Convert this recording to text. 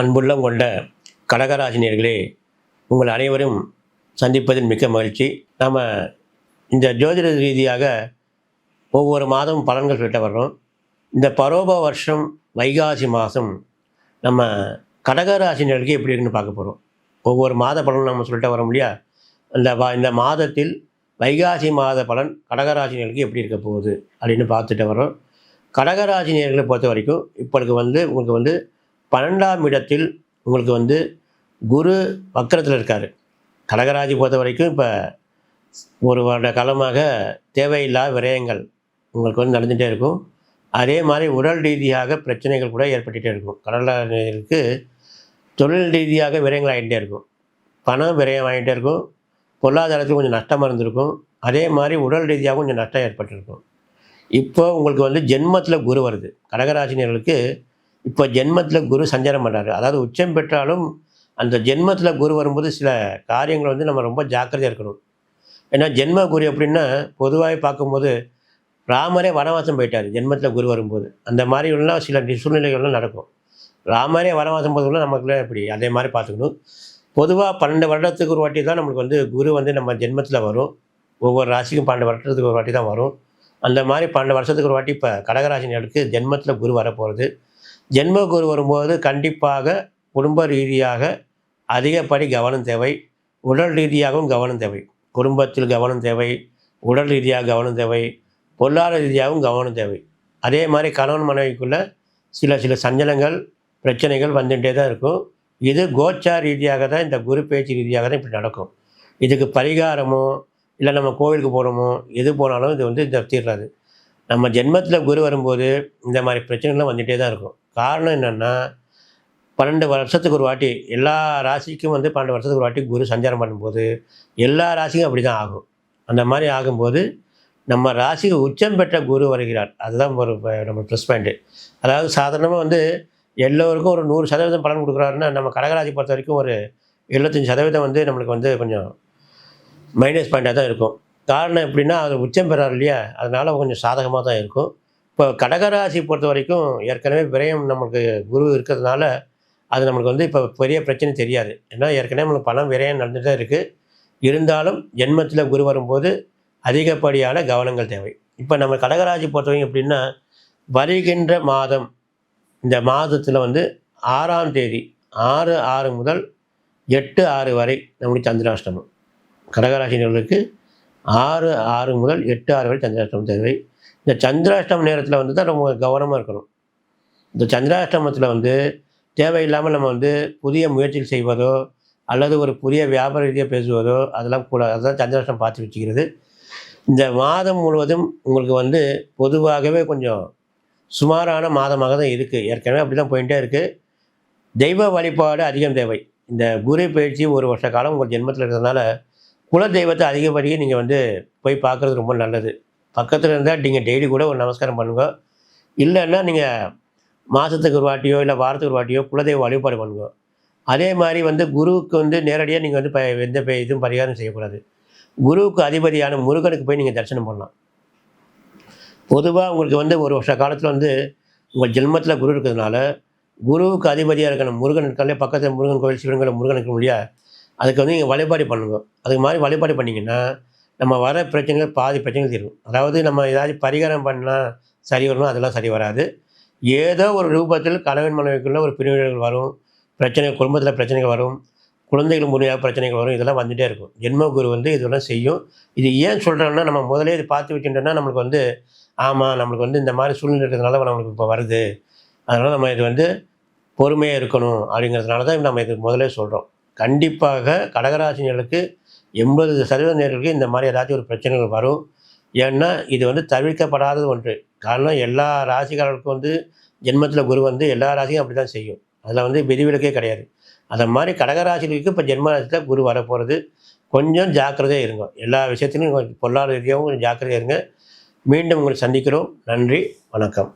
அன்புள்ளம் கொண்ட கடகராசினியர்களே, உங்கள் அனைவரும் சந்திப்பதில் மிக்க மகிழ்ச்சி. நாம் இந்த ஜோதிட ரீதியாக ஒவ்வொரு மாதமும் பலன்கள் சொல்லிட்டு வர்றோம். இந்த பரோப வருஷம் வைகாசி மாதம் நம்ம கடகராசினியர்களுக்கு எப்படி இருக்குன்னு பார்க்க போகிறோம். ஒவ்வொரு மாத பலனும் நம்ம சொல்லிட்டு வரோம் இல்லையா? இந்த மாதத்தில் வைகாசி மாத பலன் கடகராசினியர்களுக்கு எப்படி இருக்க போகுது அப்படின்னு பார்த்துட்டு வரோம். கடகராசினியர்களை பொறுத்த வரைக்கும் உங்களுக்கு 12ஆம் இடத்தில் உங்களுக்கு குரு வக்கரத்தில் இருக்கார். கடகராசி பொறுத்த வரைக்கும் இப்போ ஒரு வருட காலமாக தேவையில்லாத விரயங்கள் உங்களுக்கு நடந்துகிட்டே இருக்கும். அதே மாதிரி உடல் ரீதியாக பிரச்சனைகள் கூட ஏற்பட்டுகிட்டே இருக்கும். கடகராசிக்கு தொழில் ரீதியாக விரயங்கள் ஆகிட்டே இருக்கும். பணம் விரயம் ஆகிட்டே இருக்கும். பொருளாதாரத்துக்கு கொஞ்சம் நஷ்டமாக இருந்திருக்கும். அதே மாதிரி உடல் ரீதியாக கொஞ்சம் நஷ்டம் ஏற்பட்டிருக்கும். இப்போ உங்களுக்கு ஜென்மத்தில் குரு வருது. கடகராசினியர்களுக்கு இப்போ ஜென்மத்தில் குரு சஞ்சாரம் பண்ணுறாரு. அதாவது உச்சம் பெற்றாலும் அந்த ஜென்மத்தில் குரு வரும்போது சில காரியங்கள் நம்ம ரொம்ப ஜாக்கிரதையாக இருக்கணும். ஏன்னா ஜென்ம குரு எப்படின்னா, பொதுவாக பார்க்கும்போது ராமரே வனவாசம் போயிட்டார் ஜென்மத்தில் குரு வரும்போது. அந்த மாதிரிலாம் சில சூழ்நிலைகள்லாம் நடக்கும். ராமரே வனவாசம் போதுக்குள்ள நமக்குள்ள எப்படி அதே மாதிரி பார்த்துக்கணும். பொதுவாக 12 வருடத்துக்கு ஒரு வாட்டி தான் நம்மளுக்கு குரு நம்ம ஜென்மத்தில் வரும். ஒவ்வொரு ராசிக்கும் 12 வருடத்துக்கு ஒரு வாட்டி தான் வரும். அந்த மாதிரி 12 வருஷத்துக்கு ஒரு வாட்டி இப்போ கடகராசினியர்களுக்கு ஜென்மத்தில் குரு வரப்போகிறது. ஜென்ம குரு வரும்போது கண்டிப்பாக குடும்ப ரீதியாக அதிகப்படி கவனம் தேவை. உடல் ரீதியாகவும் கவனம் தேவை. குடும்பத்தில் கவனம் தேவை, உடல் ரீதியாக கவனம் தேவை, பொருளாதார ரீதியாகவும் கவனம் தேவை. அதே மாதிரி கணவன் மனைவிக்குள்ளே சில சஞ்சலங்கள் பிரச்சனைகள் வந்துகிட்டே தான் இருக்கும். இது கோச்சார ரீதியாக தான், இந்த குரு பேச்சு ரீதியாக தான் இப்படி நடக்கும். இதுக்கு பரிகாரமோ இல்லை நம்ம கோவிலுக்கு போகிறோமோ எது போனாலும் இது இந்த தீர்றாது. நம்ம ஜென்மத்தில் குரு வரும்போது இந்த மாதிரி பிரச்சனைகள்லாம் வந்துகிட்டே தான் இருக்கும். காரணம் என்னென்னா, 12 வருஷத்துக்கு ஒரு வாட்டி எல்லா ராசிக்கும் 12 வருஷத்துக்கு ஒரு வாட்டி குரு சஞ்சாரம் பண்ணும்போது எல்லா ராசிக்கும் அப்படி தான் ஆகும். அந்த மாதிரி ஆகும்போது நம்ம ராசிக்கு உச்சம் பெற்ற குரு வருகிறார். அதுதான் ஒரு நம்ம ப்ளஸ் பாயிண்ட்டு. அதாவது சாதாரணமாக எல்லோருக்கும் ஒரு 100% பலன் கொடுக்குறாருன்னா, நம்ம கடகராசி பொறுத்த வரைக்கும் ஒரு 75% நம்மளுக்கு கொஞ்சம் மைனஸ் பாயிண்ட்டாக தான் இருக்கும். காரணம் எப்படின்னா, அவர் உச்சம் பெறார் இல்லையா? அதனால் கொஞ்சம் சாதகமாக தான் இருக்கும். இப்போ கடகராசி பொறுத்த வரைக்கும் ஏற்கனவே விரயம் நம்மளுக்கு குரு இருக்கிறதுனால அது நம்மளுக்கு இப்போ பெரிய பிரச்சனை தெரியாது. ஏன்னா ஏற்கனவே நம்மளுக்கு பணம் விரயம் நடந்துட்டு தான் இருக்குது. இருந்தாலும் ஜென்மத்தில் குரு வரும்போது அதிகப்படியான கவனங்கள் தேவை. இப்போ நம்ம கடகராசி பொறுத்த வரைக்கும் எப்படின்னா, வருகின்ற மாதம் இந்த மாதத்தில் 6ஆம் தேதி 6/6 முதல் 8/6 வரை நம்மளுக்கு சந்திராஷ்டமம். கடகராசினர்களுக்கு 6/6 முதல் 8/6 வரை சந்திராஷ்டமம் தேவை. இந்த சந்திராஷ்டம நேரத்தில் தான் ரொம்ப கவனமாக இருக்கணும். இந்த சந்திராஷ்டமத்தில் தேவையில்லாமல் நம்ம புதிய முயற்சிகள் செய்வதோ அல்லது ஒரு புதிய வியாபார ரீதியாக பேசுவதோ அதெல்லாம் கூடாது. அதுதான் சந்திராஷ்டமம் பார்த்து வச்சுக்கிறது. இந்த மாதம் முழுவதும் உங்களுக்கு பொதுவாகவே கொஞ்சம் சுமாரான மாதமாக தான் இருக்குது. ஏற்கனவே அப்படி தான் போயிட்டே இருக்குது. தெய்வ வழிபாடு அதிகம் தேவை. இந்த குரு பயிற்சி ஒரு வருஷ காலம் உங்கள் ஜென்மத்தில் இருக்கிறதுனால குல தெய்வத்தை அதிகப்படியே நீங்கள் போய் பார்க்குறது ரொம்ப நல்லது. பக்கத்தில் இருந்தால் நீங்கள் டெய்லி கூட ஒரு நமஸ்காரம் பண்ணுங்க. இல்லைன்னா நீங்கள் மாதத்துக்கு ஒரு வாட்டியோ இல்லை வாரத்துக்கு ஒரு வாட்டியோ குலதெய்வ வழிபாடு பண்ணுங்க. அதே மாதிரி குருவுக்கு நேரடியாக நீங்கள் எந்த இதுவும் பரிகாரம் செய்யக்கூடாது. குருவுக்கு அதிபதியான முருகனுக்கு போய் நீங்கள் தரிசனம் பண்ணலாம். பொதுவாக உங்களுக்கு ஒரு வருஷ காலத்தில் உங்கள் ஜென்மத்தில் குரு இருக்கிறதுனால குருவுக்கு அதிபதியாக இருக்கணும் முருகன் இருக்காலே, பக்கத்தில் முருகன் கோவில் சிவன் முருகன் இருக்க முடியாது. அதுக்கு நீங்கள் வழிபாடு பண்ணுங்க. அதுக்கு மாதிரி வழிபாடு பண்ணிங்கன்னா நம்ம வர பிரச்சனைகள் பாதி பிரச்சனைகள் தீரும். அதாவது நம்ம ஏதாவது பரிகாரம் பண்ணால் சரி வரணும், அதெல்லாம் சரி வராது. ஏதோ ஒரு ரூபத்தில் கணவன் மனைவிக்குள்ளே ஒரு பிரிவினைகள் வரும், பிரச்சனைகள் குடும்பத்தில் பிரச்சனைகள் வரும், குழந்தைகள் முறையாக பிரச்சனைகள் வரும். இதெல்லாம் வந்துகிட்டே இருக்கும். ஜென்ம குரு இதெல்லாம் செய்யும். இது ஏன் சொல்கிறோன்னா, நம்ம முதலே இது பார்த்து வச்சுட்டோன்னா நம்மளுக்கு ஆமாம் நம்மளுக்கு இந்த மாதிரி சூழ்நிலை இருக்கிறதுனால நம்மளுக்கு இப்போ வருது. அதனால் நம்ம இது பொறுமையாக இருக்கணும் அப்படிங்கிறதுனால தான் நம்ம இது முதலே சொல்கிறோம். கண்டிப்பாக கடகராசினியர்களுக்கு 80% நேர்களுக்கு இந்த மாதிரி ஏதாச்சும் ஒரு பிரச்சனைகள் வரும். ஏன்னா இது தவிர்க்கப்படாதது ஒன்று. காரணம் எல்லா ராசிக்காரர்களுக்கும் ஜென்மத்தில் குரு எல்லா ராசியும் அப்படி தான் செய்யும். அதில் விதிவிலக்கே கிடையாது. அதை மாதிரி கடகராசிகளுக்கு இப்போ ஜென்ம ராசியில் குரு வரப்போகிறது. கொஞ்சம் ஜாக்கிரதையாக இருங்க. எல்லா விஷயத்துலையும் பொருளாதார ரீதியாகவும் கொஞ்சம் ஜாக்கிரதையாக இருங்க. மீண்டும் உங்களை சந்திக்கிறோம். நன்றி, வணக்கம்.